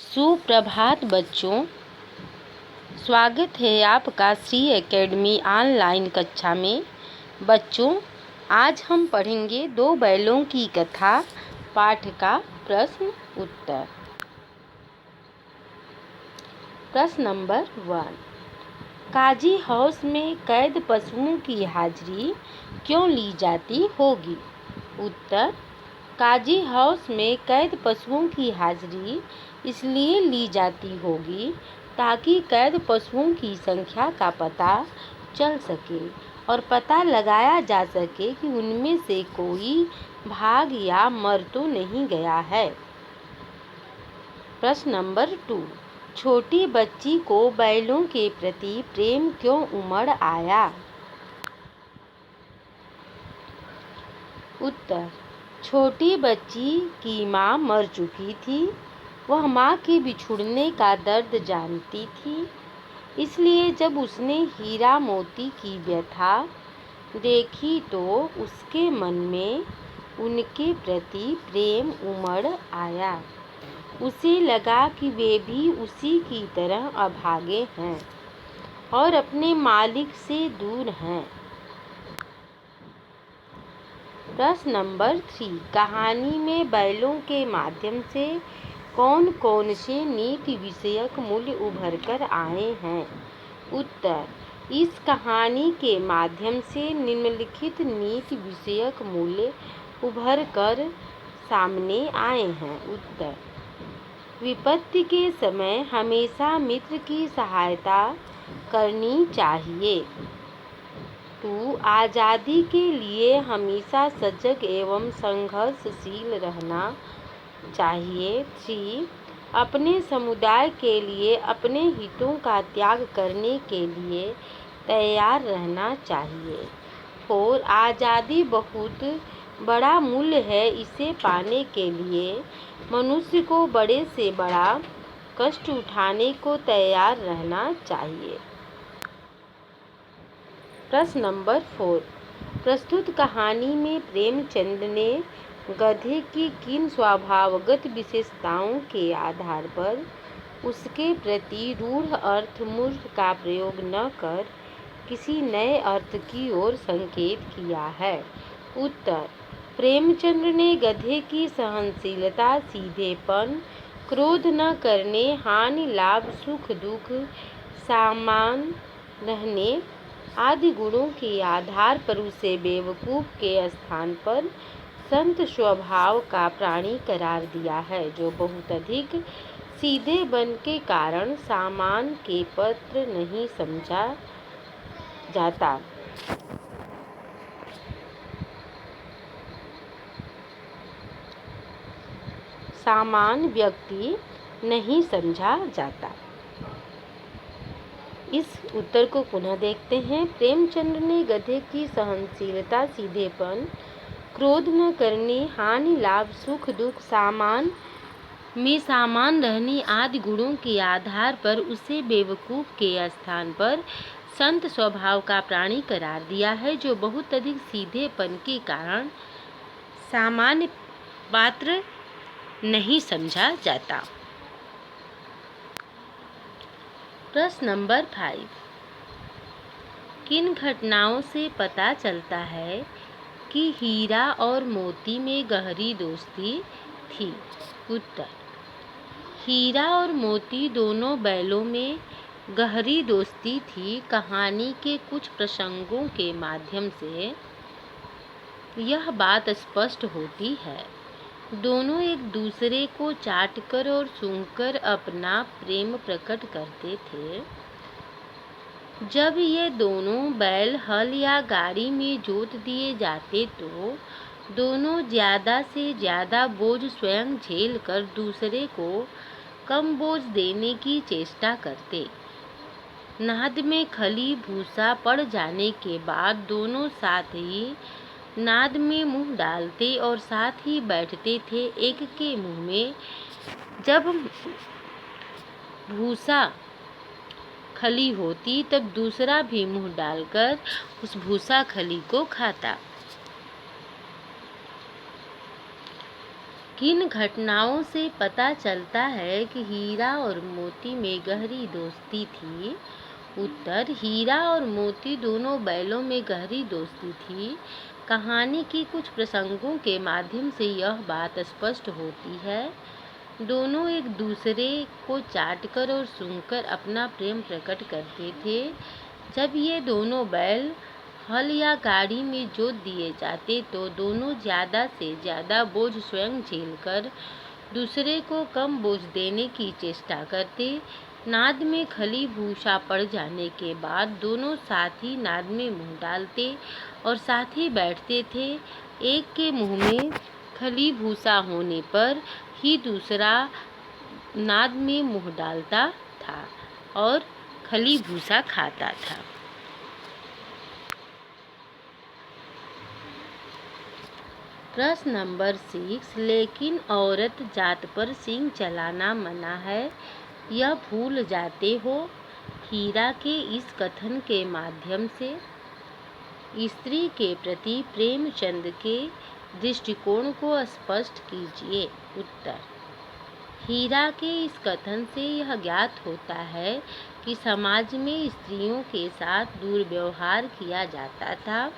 सुप्रभात बच्चों, स्वागत है आपका श्री एकेडमी ऑनलाइन कक्षा में। बच्चों, आज हम पढ़ेंगे दो बैलों की कथा पाठ का प्रश्न उत्तर। प्रश्न नंबर 1, काजी हाउस में कैद पशुओं की हाजिरी क्यों ली जाती होगी? उत्तर, काजी हाउस में कैद पशुओं की हाजिरी इसलिए ली जाती होगी ताकि कैद पशुओं की संख्या का पता चल सके और पता लगाया जा सके कि उनमें से कोई भाग या मर तो नहीं गया है। प्रश्न नंबर 2, छोटी बच्ची को बैलों के प्रति प्रेम क्यों उमड़ आया? उत्तर, छोटी बच्ची की माँ मर चुकी थी। वह माँ के बिछुड़ने का दर्द जानती थी, इसलिए जब उसने हीरा मोती की व्यथा देखी तो उसके मन में उनके प्रति प्रेम उमड़ आया। उसे लगा कि वे भी उसी की तरह अभागे हैं और अपने मालिक से दूर हैं। प्रश्न नंबर 3, कहानी में बैलों के माध्यम से कौन कौन से नीति विषयक मूल्य उभर कर आए हैं? उत्तर, इस कहानी के माध्यम से निम्नलिखित नीति विषयक मूल्य उभर कर सामने आए हैं। उत्तर, विपत्ति के समय हमेशा मित्र की सहायता करनी चाहिए। 2, आज़ादी के लिए हमेशा सजग एवं संघर्षशील रहना चाहिए। 3, अपने समुदाय के लिए अपने हितों का त्याग करने के लिए तैयार रहना चाहिए। 4, आज़ादी बहुत बड़ा मूल्य है। इसे पाने के लिए मनुष्य को बड़े से बड़ा कष्ट उठाने को तैयार रहना चाहिए। प्रश्न नंबर 4, प्रस्तुत कहानी में प्रेमचंद ने गधे की किन स्वभावगत विशेषताओं के आधार पर उसके प्रति रूढ़ अर्थ मूर्ख का प्रयोग न कर किसी नए अर्थ की ओर संकेत किया है? उत्तर, प्रेमचंद ने गधे की सहनशीलता, सीधेपन, क्रोध न करने, हानि लाभ, सुख दुख, सामान रहने आदि गुणों के आधार पर उसे बेवकूफ के स्थान पर संत स्वभाव का प्राणी करार दिया है, जो बहुत अधिक सीधेपन के कारण सामान के पात्र नहीं समझा जाता। सामान्य व्यक्ति नहीं समझा जाता। इस उत्तर को पुनः देखते हैं। प्रेमचंद ने गधे की सहनशीलता, सीधेपन, क्रोध न करने, हानि लाभ, सुख दुख, सामान में सामान रहने आदि गुणों के आधार पर उसे बेवकूफ के स्थान पर संत स्वभाव का प्राणी करार दिया है, जो बहुत अधिक सीधेपन के कारण सामान्य पात्र नहीं समझा जाता। प्रश्न नंबर 5, किन घटनाओं से पता चलता है कि हीरा और मोती में गहरी दोस्ती थी? उत्तर, हीरा और मोती दोनों बैलों में गहरी दोस्ती थी। कहानी के कुछ प्रसंगों के माध्यम से यह बात स्पष्ट होती है। दोनों एक दूसरे को चाटकर और सूंघकर अपना प्रेम प्रकट करते थे। जब ये दोनों बैल हल या गाड़ी में जोत दिए जाते तो दोनों ज़्यादा से ज़्यादा बोझ स्वयं झेल कर दूसरे को कम बोझ देने की चेष्टा करते। नाद में खली भूसा पड़ जाने के बाद दोनों साथ ही नाद में मुंह डालते और साथ ही बैठते थे। एक के मुंह में जब भूसा खली होती तब दूसरा भी मुंह डालकर उस भूसा खली को खाता। किन घटनाओं से पता चलता है कि हीरा और मोती में गहरी दोस्ती थी? उत्तर, हीरा और मोती दोनों बैलों में गहरी दोस्ती थी। कहानी की कुछ प्रसंगों के माध्यम से यह बात स्पष्ट होती है। दोनों एक दूसरे को चाटकर और सूंघकर अपना प्रेम प्रकट करते थे। जब ये दोनों बैल हल या गाड़ी में जोत दिए जाते तो दोनों ज़्यादा से ज़्यादा बोझ स्वयं झेलकर दूसरे को कम बोझ देने की चेष्टा करते। नाद में खली भूसा पड़ जाने के बाद दोनों साथी नाद में मुंह डालते और साथ ही बैठते थे। एक के मुंह में खली भूसा होने पर ही दूसरा नाद में मुंह डालता था और खली भूसा खाता था। प्रश्न नंबर 6, लेकिन औरत जात पर सींग चलाना मना है, यह भूल जाते हो। हीरा के इस कथन के माध्यम से स्त्री के प्रति प्रेमचंद के दृष्टिकोण को स्पष्ट कीजिए। उत्तर, हीरा के इस कथन से यह ज्ञात होता है कि समाज में स्त्रियों के साथ दुर्व्यवहार किया जाता था,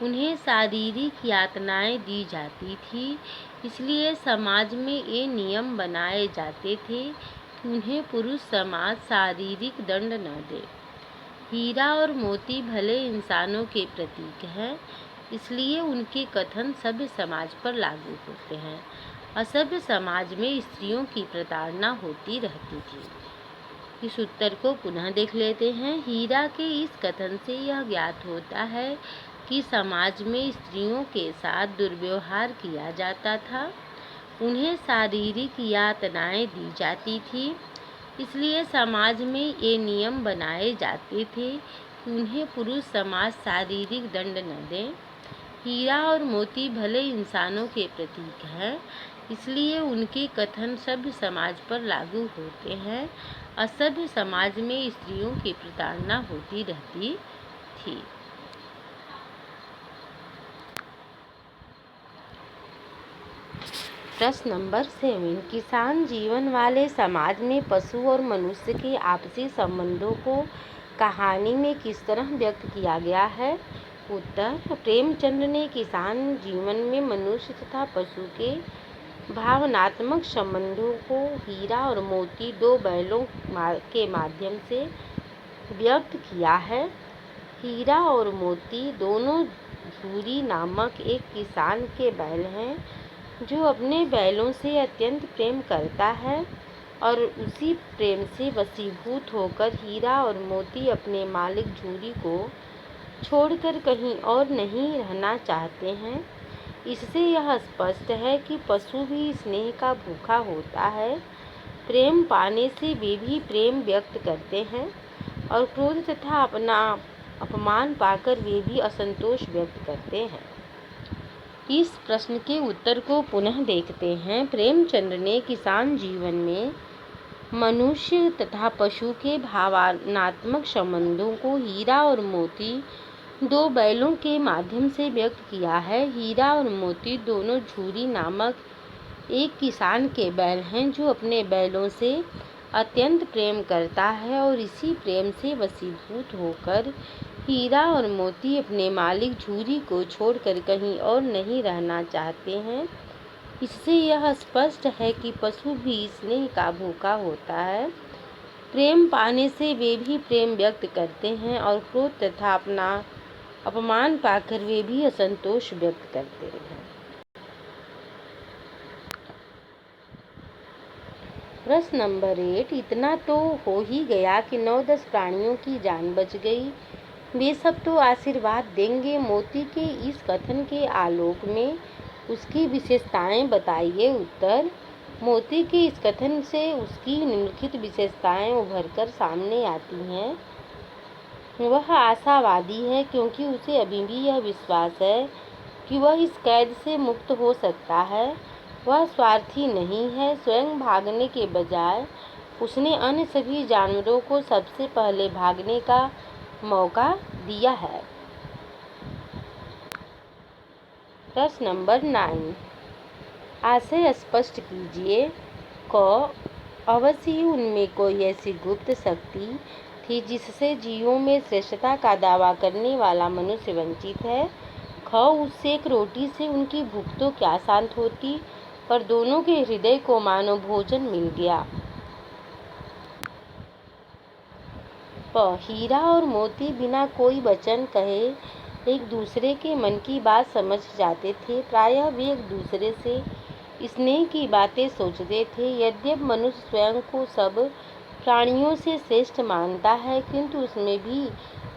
उन्हें शारीरिक यातनाएं दी जाती थी। इसलिए समाज में ये नियम बनाए जाते थे कि उन्हें पुरुष समाज शारीरिक दंड न दे। हीरा और मोती भले इंसानों के प्रतीक हैं, इसलिए उनके कथन सभ्य समाज पर लागू होते हैं। असभ्य समाज में स्त्रियों की प्रताड़ना होती रहती थी। इस उत्तर को पुनः देख लेते हैं। हीरा के इस कथन से यह ज्ञात होता है कि समाज में स्त्रियों के साथ दुर्व्यवहार किया जाता था, उन्हें शारीरिक यातनाएं दी जाती थी। इसलिए समाज में ये नियम बनाए जाते थे कि उन्हें पुरुष समाज शारीरिक दंड न दे। हीरा और मोती भले इंसानों के प्रतीक हैं, इसलिए उनके कथन सभ्य समाज पर लागू होते हैं। असभ्य समाज में स्त्रियों की प्रताड़ना होती रहती थी। प्रश्न नंबर 7, किसान जीवन वाले समाज में पशु और मनुष्य के आपसी संबंधों को कहानी में किस तरह व्यक्त किया गया है? उत्तर, प्रेमचंद ने किसान जीवन में मनुष्य तथा पशु के भावनात्मक संबंधों को हीरा और मोती दो बैलों के माध्यम से व्यक्त किया है। हीरा और मोती दोनों झूरी नामक एक किसान के बैल हैं, जो अपने बैलों से अत्यंत प्रेम करता है और उसी प्रेम से वशीभूत होकर हीरा और मोती अपने मालिक झूरी को छोड़कर कहीं और नहीं रहना चाहते हैं। इससे यह स्पष्ट है कि पशु भी स्नेह का भूखा होता है। प्रेम पाने से वे भी प्रेम व्यक्त करते हैं और क्रोध तथा अपना अपमान पाकर वे भी असंतोष व्यक्त करते हैं। इस प्रश्न के उत्तर को पुनः देखते हैं। प्रेमचंद ने किसान जीवन में मनुष्य तथा पशु के भावनात्मक संबंधों को हीरा और मोती दो बैलों के माध्यम से व्यक्त किया है। हीरा और मोती दोनों झूरी नामक एक किसान के बैल हैं, जो अपने बैलों से अत्यंत प्रेम करता है और इसी प्रेम से वशीभूत होकर हीरा और मोती अपने मालिक झूरी को छोड़कर कहीं और नहीं रहना चाहते हैं। इससे यह स्पष्ट है कि पशु भी स्नेह का भूखा होता है। प्रेम पाने से वे भी प्रेम व्यक्त करते हैं और क्रोध तथा अपना अपमान पाकर वे भी असंतोष व्यक्त करते हैं। प्रश्न नंबर 8, इतना तो हो ही गया कि 9-10 प्राणियों की जान बच गई, वे सब तो आशीर्वाद देंगे। मोती के इस कथन के आलोक में उसकी विशेषताएं बताइए। उत्तर, मोती के इस कथन से उसकी निम्नलिखित विशेषताएं उभरकर सामने आती हैं। वह आशावादी है, क्योंकि उसे अभी भी यह विश्वास है कि वह इस कैद से मुक्त हो सकता है। वह स्वार्थी नहीं है, स्वयं भागने के बजाय उसने अन्य सभी जानवरों को सबसे पहले भागने का मौका दिया है। प्रश्न नंबर 9, आशय स्पष्ट कीजिए। क अवश्य ही उनमें कोई ऐसी गुप्त शक्ति थी जिससे जीवों में श्रेष्ठता का दावा करने वाला मनुष्य वंचित है। ख उस एक रोटी से उनकी भूख तो क्या शांत होती, पर दोनों के हृदय को मानो भोजन मिल गया। प हीरा और मोती बिना कोई वचन कहे एक दूसरे के मन की बात समझ जाते थे। प्रायः वे एक दूसरे से स्नेह की बातें सोचते थे। यद्यपि मनुष्य स्वयं को सब प्राणियों से श्रेष्ठ मानता है, किंतु उसमें भी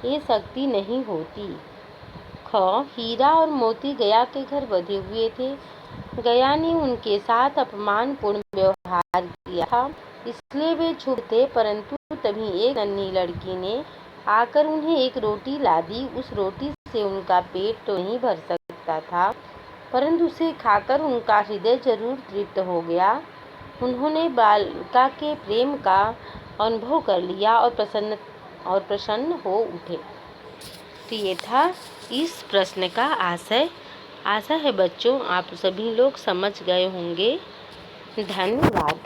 ये शक्ति नहीं होती। ख हीरा और मोती गया के घर बंधे हुए थे। गया ने उनके साथ अपमानपूर्ण व्यवहार किया था, इसलिए वे चुप थे। परंतु तभी एक नन्ही लड़की ने आकर उन्हें एक रोटी ला दी। उस रोटी से उनका पेट तो नहीं भर सकता था, परंतु उसे खाकर उनका हृदय जरूर तृप्त हो गया। उन्होंने बालिका के प्रेम का अनुभव कर लिया और प्रसन्न हो उठे। तो ये था इस प्रश्न का आशय। आशा है बच्चों आप सभी लोग समझ गए होंगे। धन्यवाद।